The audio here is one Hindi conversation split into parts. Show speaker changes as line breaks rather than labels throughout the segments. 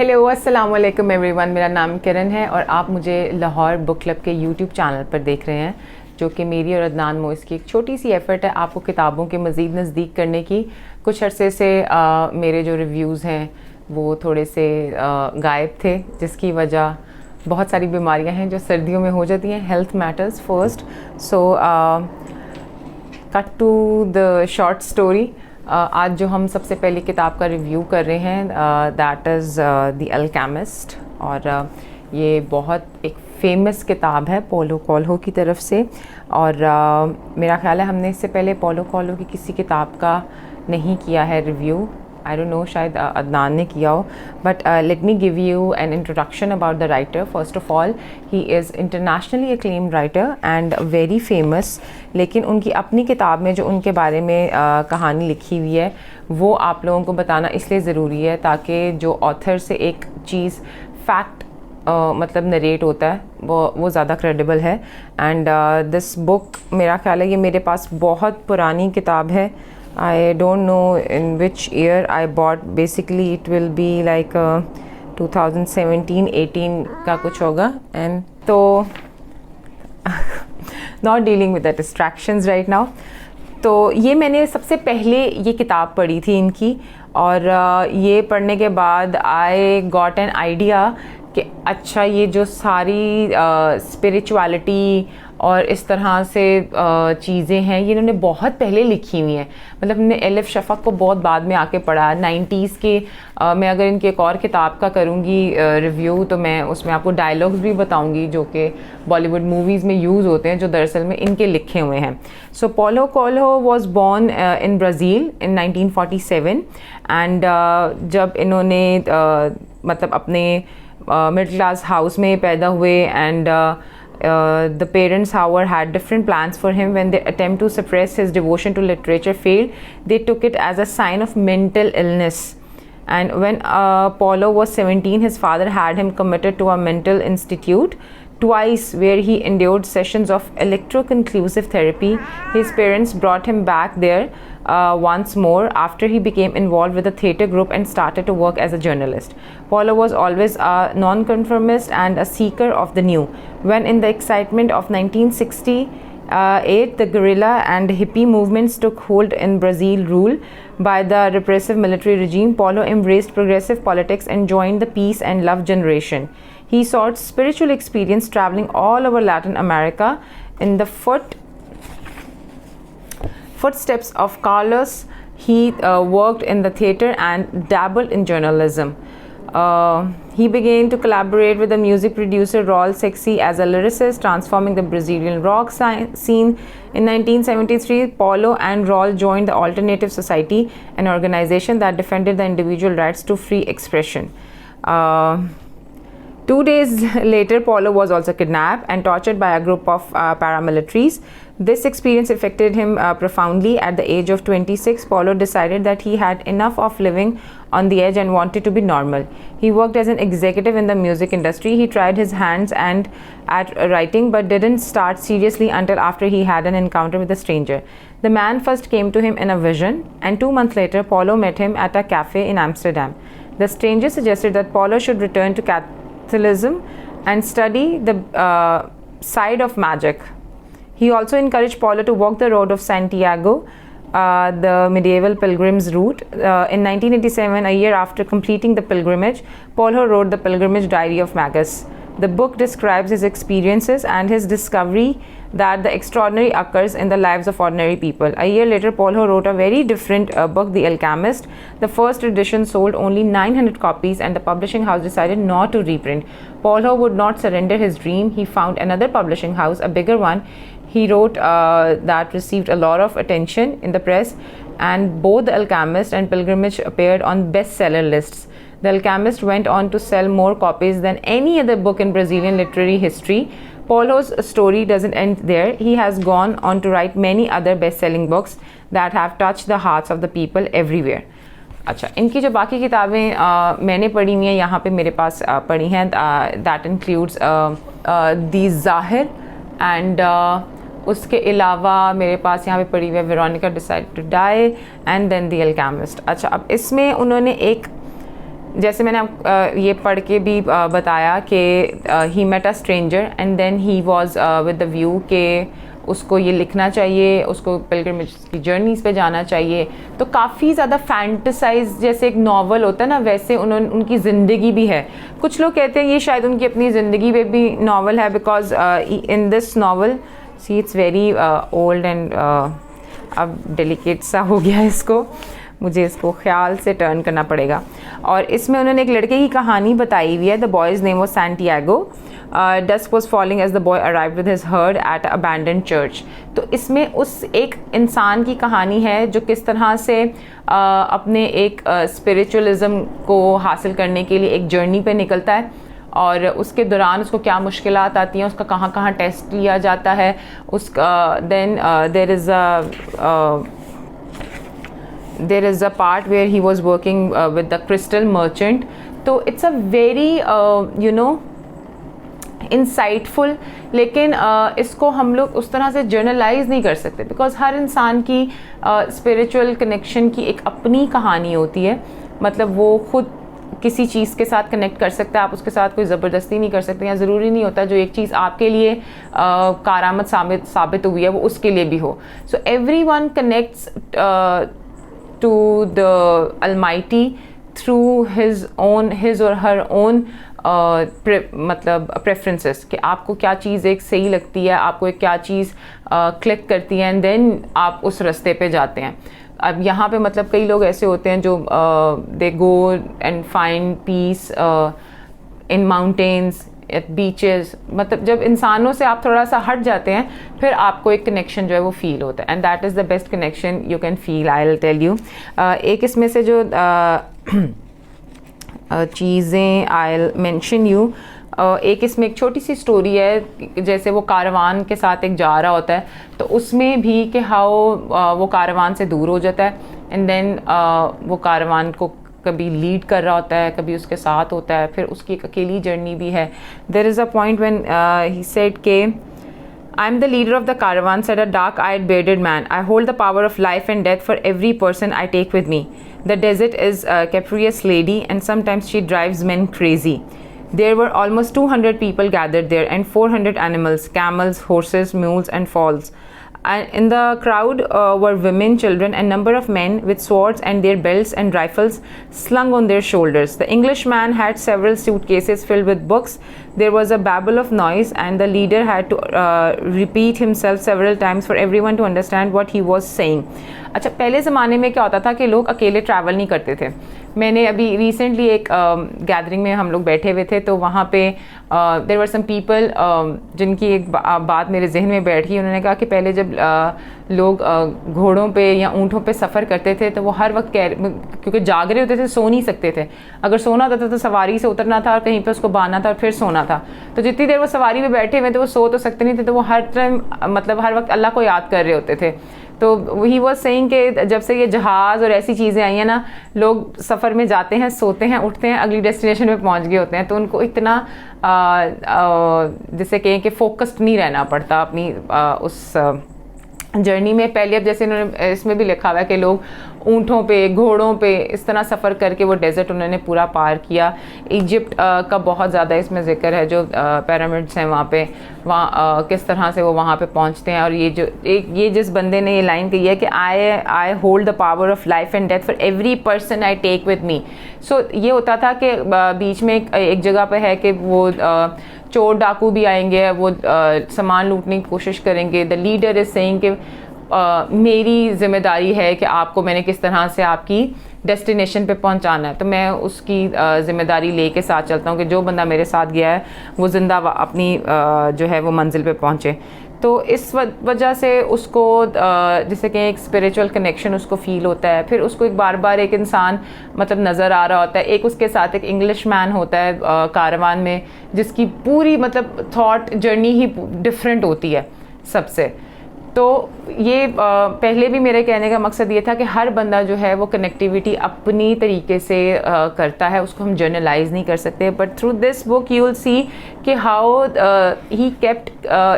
हेलो अस्सलाम वालेकुम एवरीवन, मेरा नाम किरण है और आप मुझे लाहौर बुक क्लब के यूट्यूब चैनल पर देख रहे हैं, जो कि मेरी और अदनान मोइस की एक छोटी सी एफ़र्ट है आपको किताबों के मज़ीद नज़दीक करने की। कुछ अरसे से मेरे जो रिव्यूज़ हैं वो थोड़े से गायब थे, जिसकी वजह बहुत सारी बीमारियां हैं जो सर्दियों में हो जाती हैं। Health matters first. So cut to the short story. आज जो हम सबसे पहली किताब का रिव्यू कर रहे हैं दैट इज़ द अल्केमिस्ट, और ये बहुत एक फ़ेमस किताब है पोलो कोएल्हो की तरफ से। और मेरा ख्याल है हमने इससे पहले पोलो कोएल्हो की किसी किताब का नहीं किया है रिव्यू। आई डोंट नो, शायद अदनान ने किया हो। But let me give you an introduction about the writer. First of all, he is internationally acclaimed writer and very famous. लेकिन उनकी अपनी किताब में जो उनके बारे में कहानी लिखी हुई है वो आप लोगों को बताना इसलिए ज़रूरी है ताकि जो ऑथर से एक चीज़ फैक्ट मतलब नरेट होता है वो ज़्यादा क्रेडिबल है। एंड दिस बुक, मेरा ख्याल है ये मेरे पास बहुत पुरानी किताब है। I don't know in which year I bought. Basically it will be like 2017-18 का कुछ होगा। and तो not dealing with the distractions right now। तो ये मैंने सबसे पहले ये किताब पढ़ी थी इनकी, और ये पढ़ने के बाद I got an idea कि अच्छा ये जो सारी स्पिरिचुअलिटी और इस तरह से चीज़ें हैं ये इन्होंने बहुत पहले लिखी हुई हैं। मतलब हमने एलिफ शफ़क़ को बहुत बाद में आके पढ़ा 90s के। मैं अगर इनकी एक और किताब का करूँगी रिव्यू तो मैं उसमें आपको डायलॉग्स भी बताऊँगी जो कि बॉलीवुड मूवीज़ में यूज़ होते हैं, जो दरअसल में इनके लिखे हुए हैं। So Paulo Coelho was born in Brazil in 1947। And जब इन्होंने मतलब अपने मिडिल क्लास हाउस में पैदा हुए, and the parents, however, had different plans for him. When they attempt to suppress his devotion to literature failed, they took it as a sign of mental illness. And when Paulo was 17, his father had him committed to a mental institute twice, where he endured sessions of electroconvulsive therapy. His parents brought him back there once more after he became involved with a theatre group and started to work as a journalist. Paulo was always a nonconformist and a seeker of the new. When in the excitement of 1968, the guerrilla and hippie movements took hold in Brazil, ruled by the repressive military regime, Paulo embraced progressive politics and joined the peace and love generation. He sought spiritual experience traveling all over Latin America in the footsteps of Carlos. He worked in the theatre and dabbled in journalism. He began to collaborate with the music producer Raul Seixas as a lyricist, transforming the Brazilian rock scene. In 1973, Paulo and Raul joined the Alternative Society, an organization that defended the individual rights to free expression. 2 days later, Paulo was also kidnapped and tortured by a group of paramilitaries. This experience affected him profoundly. At the age of 26, Paulo decided that he had enough of living on the edge and wanted to be normal. He worked as an executive in the music industry. He tried his hands at writing, but didn't start seriously until after he had an encounter with a stranger. The man first came to him in a vision, and 2 months later, Paulo met him at a cafe in Amsterdam. The stranger suggested that Paulo should return to Catholicism and study the side of magic. He also encouraged Paulo to walk the road of Santiago, the medieval pilgrim's route. In 1987, a year after completing the pilgrimage, Paulo wrote the Pilgrimage Diary of Magus. The book describes his experiences and his discovery that the extraordinary occurs in the lives of ordinary people. A year later, Paulo wrote a very different book, The Alchemist. The first edition sold only 900 copies, and the publishing house decided not to reprint. Paulo would not surrender his dream. He found another publishing house, a bigger one. He wrote that received a lot of attention in the press, and both The Alchemist and Pilgrimage appeared on bestseller lists. The Alchemist went on to sell more copies than any other book in Brazilian literary history. Paulo's story doesn't end there. He has gone on to write many other best-selling books that have touched the hearts of the people everywhere. अच्छा, इनकी जो बाकी किताबें मैंने पढ़ी हुई हैं यहाँ पे मेरे पास पढ़ी हैं, दैट इंक्लूड्स दी ज़ाहिर, एंड उसके अलावा मेरे पास यहाँ पे पढ़ी हुई है Veronica decide to die, and then the Alchemist. अच्छा, अब इसमें उन्होंने एक जैसे मैंने ये पढ़ के भी बताया कि he met a stranger and then he was with the view के उसको ये लिखना चाहिए, उसको पिलग्रिमेज की जर्नीज़ पे जाना चाहिए। तो काफ़ी ज़्यादा फैंटसाइज जैसे एक नावल होता है ना, वैसे उनकी ज़िंदगी भी है। कुछ लोग कहते हैं ये शायद उनकी अपनी ज़िंदगी में भी नावल है, because in this novel see it's very old and अब डेलिकेट सा हो गया इसको, मुझे इसको ख्याल से टर्न करना पड़ेगा। और इसमें उन्होंने एक लड़के की कहानी बताई हुई है। The boy's name was Santiago. Dusk was falling as the boy arrived with his herd at abandoned church. तो इसमें उस एक इंसान की कहानी है जो किस तरह से अपने एक स्पिरिचुअलिज्म को हासिल करने के लिए एक जर्नी पे निकलता है, और उसके दौरान उसको क्या मुश्किलात आती हैं, उसका कहाँ कहाँ टेस्ट लिया जाता है, उसका then there is a part where he was working with the crystal merchant. तो it's a very insightful, लेकिन इसको हम लोग उस तरह से जर्नलाइज नहीं कर सकते, बिकॉज हर इंसान की स्पिरिचुअल कनेक्शन की एक अपनी कहानी होती है। मतलब वो खुद किसी चीज़ के साथ कनेक्ट कर सकता है, आप उसके साथ कोई ज़बरदस्ती नहीं कर सकते, या ज़रूरी नहीं होता जो एक चीज़ आपके लिए कारामत साबित हुई है वो उसके लिए भी हो। So every one connects to the Almighty through his or her own मतलब प्रेफरेंसेस, कि आपको क्या चीज़ एक सही लगती है, आपको एक क्या चीज़ क्लिक करती है, एंड देन आप उस रास्ते पे जाते हैं। अब यहाँ पे मतलब कई लोग ऐसे होते हैं जो they go and find peace in mountains, at beaches. मतलब जब इंसानों से आप थोड़ा सा हट जाते हैं फिर आपको एक कनेक्शन जो है वो फील होता है, and that is the best connection you can feel. I will tell you एक इसमें से जो चीज़ें आई विल मेंशन यू, एक इसमें एक छोटी सी स्टोरी है, जैसे वो कारवान के साथ एक जा रहा होता है, तो उसमें भी कि हाउ वो कारवान से दूर हो जाता है, एंड देन वो कारवान को कभी लीड कर रहा होता है, कभी उसके साथ होता है, फिर उसकी एक अकेली जर्नी भी है। There is a point when he said के I am the leader of the caravan, said a dark-eyed bearded man. I hold the power of life and death for every person I take with me. The desert is a capricious lady, and sometimes she drives men crazy. There were almost 200 people gathered there, and 400 animals, camels, horses, mules, and foals. And in the crowd were women, children, and number of men with swords and their belts and rifles slung on their shoulders. The Englishman had several suitcases filled with books. There was a babble of noise, and the leader had to repeat himself several times for everyone to understand what he was saying. अच्छा, पहले ज़माने में क्या होता था कि लोग अकेले ट्रैवल नहीं करते थे। मैंने अभी रिसेंटली एक गैदरिंग में हम लोग बैठे हुए थे, तो वहाँ पे देयर वर सम पीपल जिनकी एक बात मेरे जहन में बैठ गई। उन्होंने कहा कि पहले जब लोग घोड़ों पे या ऊँटों पे सफ़र करते थे तो वो हर वक्त क्योंकि जाग रहे होते थे, सो नहीं सकते थे। अगर सोना होता था तो सवारी से उतरना था और कहीं पे उसको बांधना था और फिर सोना था। तो जितनी देर वो सवारी में बैठे हुए थे वो सो तो सकते नहीं थे, तो वो हर टाइम मतलब हर वक्त अल्लाह को याद कर रहे होते थे। तो ही वॉज सेइंग कि जब से ये जहाज़ और ऐसी चीज़ें आई हैं ना, लोग सफ़र में जाते हैं, सोते हैं, उठते हैं, अगली डेस्टिनेशन पे पहुंच गए होते हैं, तो उनको इतना जैसे कहें कि फोकस्ड नहीं रहना पड़ता अपनी उस जर्नी में। पहले अब जैसे इन्होंने इसमें भी लिखा हुआ है कि लोग ऊँटों पे, घोड़ों पे इस तरह सफ़र करके वो डेजर्ट उन्होंने पूरा पार किया। इजिप्ट का बहुत ज़्यादा इसमें ज़िक्र है, जो पिरामिड्स हैं वहाँ पे, वहाँ किस तरह से वो वहाँ पे पहुँचते हैं। और ये जिस बंदे ने ये लाइन कही है कि I hold the power of life and death for every person I take with me. So ये होता था कि बीच में एक जगह पे है कि वो चोर डाकू भी आएंगे, वो सामान लूटने की कोशिश करेंगे। द लीडर इज़ सेइंग कि मेरी ज़िम्मेदारी है कि आपको मैंने किस तरह से आपकी डेस्टिनेशन पे पहुंचाना है, तो मैं उसकी ज़िम्मेदारी लेके साथ चलता हूँ कि जो बंदा मेरे साथ गया है वो ज़िंदा अपनी जो है वो मंजिल पे पहुँचे। तो इस वजह से उसको जैसे कि एक स्पिरिचुअल कनेक्शन उसको फ़ील होता है। फिर उसको एक बार बार एक इंसान मतलब नज़र आ रहा होता है, एक उसके साथ एक इंग्लिश मैन होता है कारवान में, जिसकी पूरी मतलब थॉट जर्नी ही डिफरेंट होती है सबसे। तो ये पहले भी मेरे कहने का मकसद ये था कि हर बंदा जो है वो कनेक्टिविटी अपनी तरीके से करता है, उसको हम जर्नलाइज नहीं कर सकते। But through this book you will see कि how he kept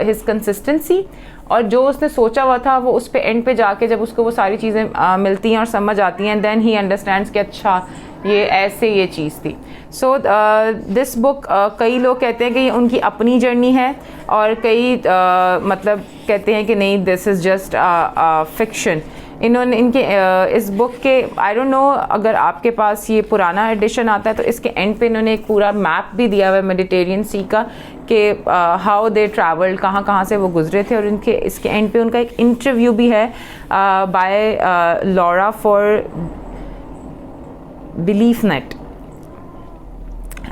his consistency, और जो उसने सोचा हुआ था वो उस पे एंड पे जाके जब उसको वो सारी चीज़ें मिलती हैं और समझ आती हैं, देन ही अंडरस्टैंड्स कि अच्छा ये ऐसे ये चीज़ थी। सो दिस बुक कई लोग कहते हैं कि ये उनकी अपनी जर्नी है, और कई मतलब कहते हैं कि नहीं, दिस इज़ जस्ट फिक्शन। इन्होंने इनके इस बुक के, आई डोंट नो अगर आपके पास ये पुराना एडिशन आता है तो इसके एंड पे इन्होंने एक पूरा मैप भी दिया हुआ है मेडिटेरियन सी का, कि हाउ दे ट्रैवल्ड, कहाँ कहाँ से वो गुजरे थे। और इनके इसके एंड पे उनका एक इंटरव्यू भी है by Laura for Beliefnet,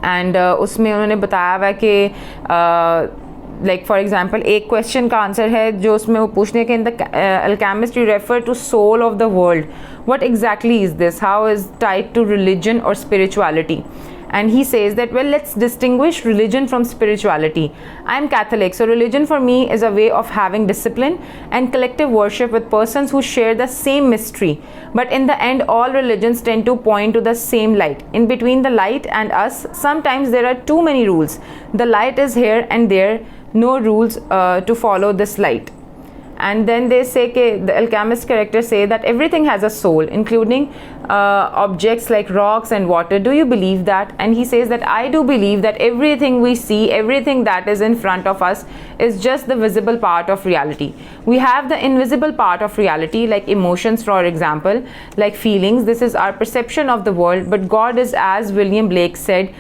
and उसमें उन्होंने बताया हुआ है कि लाइक फॉर एग्जाम्पल एक क्वेश्चन का आंसर है जो उसमें वो पूछने हैं कि in the Alchemist you refer to soul of the world, what exactly is this, how is tied to religion और spirituality. And he says that, well, let's distinguish religion from spirituality. I'm Catholic, so religion for me is a way of having discipline and collective worship with persons who share the same mystery. But in the end, all religions tend to point to the same light. In between the light and us, sometimes there are too many rules. The light is here and there, no rules to follow this light. And then they say the alchemist characters say that everything has a soul, including objects like rocks and water. Do you believe that? And he says that I do believe that everything we see, everything that is in front of us, is just the visible part of reality. We have the invisible part of reality, like emotions, for example, like feelings. This is our perception of the world. But God is, as William Blake said,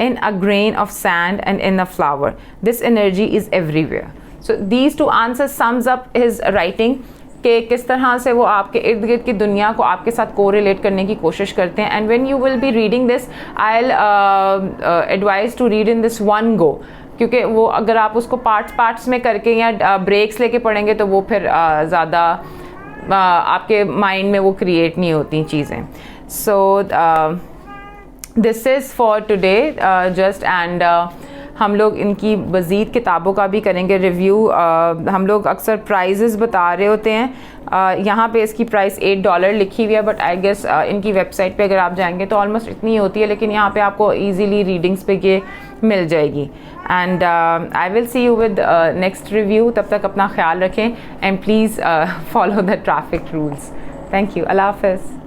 in a grain of sand and in a flower. This energy is everywhere. So these two answers sums up his writing, कि किस तरह से वो आपके इर्द गिर्द की दुनिया को आपके साथ कोरिलेट करने की कोशिश करते हैं। And when you will be reading this, I will advise to read in this one go, क्योंकि वो अगर आप उसको पार्ट्स में करके या ब्रेक्स लेके पढ़ेंगे तो वो फिर ज़्यादा आपके माइंड में वो क्रिएट नहीं होती चीज़ें। So this is for today just, and हम लोग इनकी मज़ीद किताबों का भी करेंगे रिव्यू। हम लोग अक्सर प्राइजेज़ बता रहे होते हैं, यहाँ पे इसकी प्राइस $8 लिखी हुई है, बट आई गेस इनकी वेबसाइट पे अगर आप जाएंगे तो ऑलमोस्ट इतनी होती है, लेकिन यहाँ पे आपको इजीली रीडिंग्स पे ये मिल जाएगी। And I will see you with next review. तब तक अपना ख्याल रखें and please follow the traffic rules. Thank you. अल्लाह हाफ़िज़।